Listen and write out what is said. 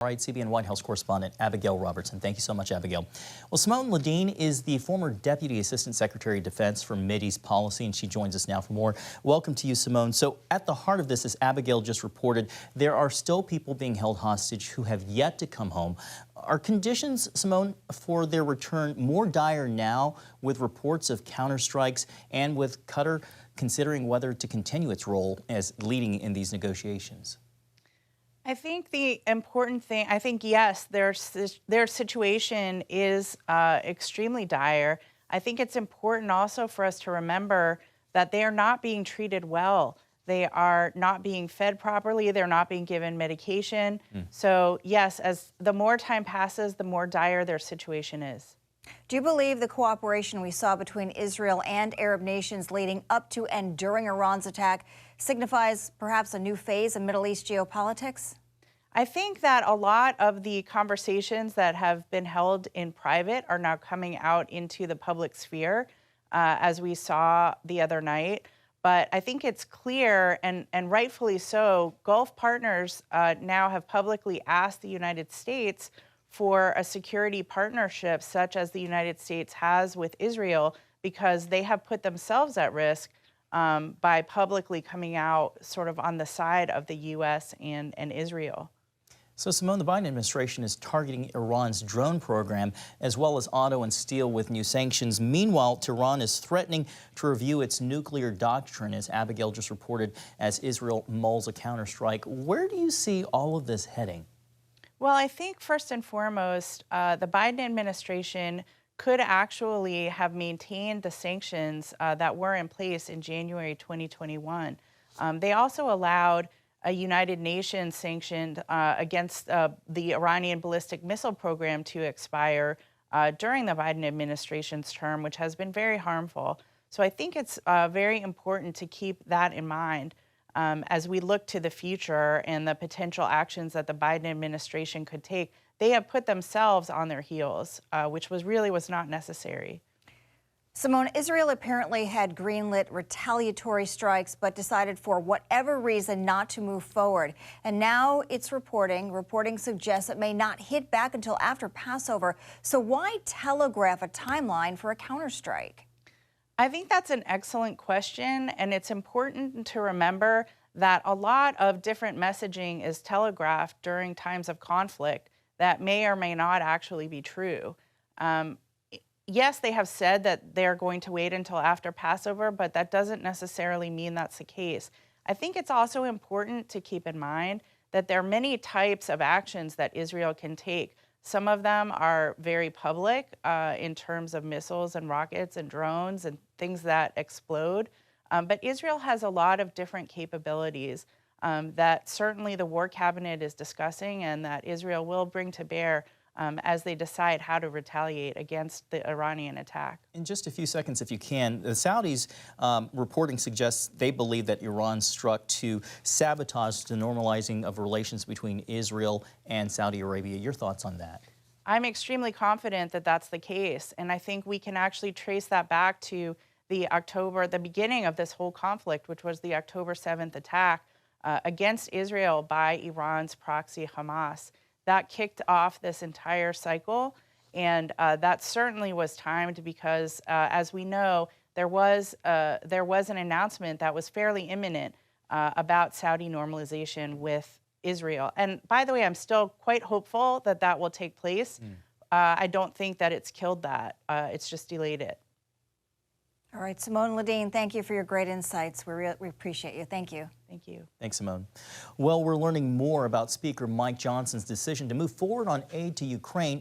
All right, CBN White House correspondent Abigail Robertson. Thank you so much, Abigail. Well, Simone Ledeen is the former Deputy Assistant Secretary of Defense for Mideast Policy, and she joins us now for more. Welcome to you, Simone. So at the heart of this, as Abigail just reported, there are still people being held hostage who have yet to come home. Are conditions, Simone, for their return more dire now with reports of counterstrikes and with Qatar considering whether to continue its role as leading in these negotiations? I think the important thing, yes, their situation is extremely dire. I think it's important also for us to remember that they are not being treated well. They are not being fed properly. They're not being given medication. So yes, as the more time passes, the more dire their situation is. Do you believe the cooperation we saw between Israel and Arab nations leading up to and during Iran's attack signifies perhaps a new phase in Middle East geopolitics? I think that a lot of the conversations that have been held in private are now coming out into the public sphere, as we saw the other night. But I think it's clear, and rightfully so, Gulf partners now have publicly asked the United States for a security partnership such as the United States has with Israel, because they have put themselves at risk by publicly coming out sort of on the side of the U.S. and Israel. So, Simone, the Biden administration is targeting Iran's drone program as well as auto and steel with new sanctions. Meanwhile, Tehran is threatening to review its nuclear doctrine, as Abigail just reported, as Israel mulls a counterstrike. Where do you see all of this heading? Well, I think first and foremost, the Biden administration could actually have maintained the sanctions that were in place in January 2021. They also allowed a United Nations sanctioned against the Iranian ballistic missile program to expire during the Biden administration's term, which has been very harmful. So I think it's very important to keep that in mind as we look to the future and the potential actions that the Biden administration could take. They have put themselves on their heels, which was not necessary. Simone, Israel apparently had greenlit retaliatory strikes, but decided for whatever reason not to move forward. And now it's reporting suggests it may not hit back until after Passover. So why telegraph a timeline for a counterstrike? I think that's an excellent question, and it's important to remember that a lot of different messaging is telegraphed during times of conflict that may or may not actually be true. Yes, they have said that they're going to wait until after Passover, but that doesn't necessarily mean that's the case. I think it's also important to keep in mind that there are many types of actions that Israel can take. Some of them are very public in terms of missiles and rockets and drones and things that explode. But Israel has a lot of different capabilities that certainly the War Cabinet is discussing and that Israel will bring to bear as they decide how to retaliate against the Iranian attack. In just a few seconds, if you can, the Saudis reporting suggests they believe that Iran struck to sabotage the normalizing of relations between Israel and Saudi Arabia. Your thoughts on that? I'm extremely confident that that's the case, and I think we can actually trace that back to the beginning of this whole conflict, which was the October 7th attack against Israel by Iran's proxy Hamas. That kicked off this entire cycle, and that certainly was timed because, as we know, there was an announcement that was fairly imminent about Saudi normalization with Israel. And by the way, I'm still quite hopeful that that will take place. I don't think that it's killed that. It's just delayed it. All right, Simone Ledeen, thank you for your great insights. We appreciate you. Thank you. Thank you. Thanks, Simone. Well, we're learning more about Speaker Mike Johnson's decision to move forward on aid to Ukraine.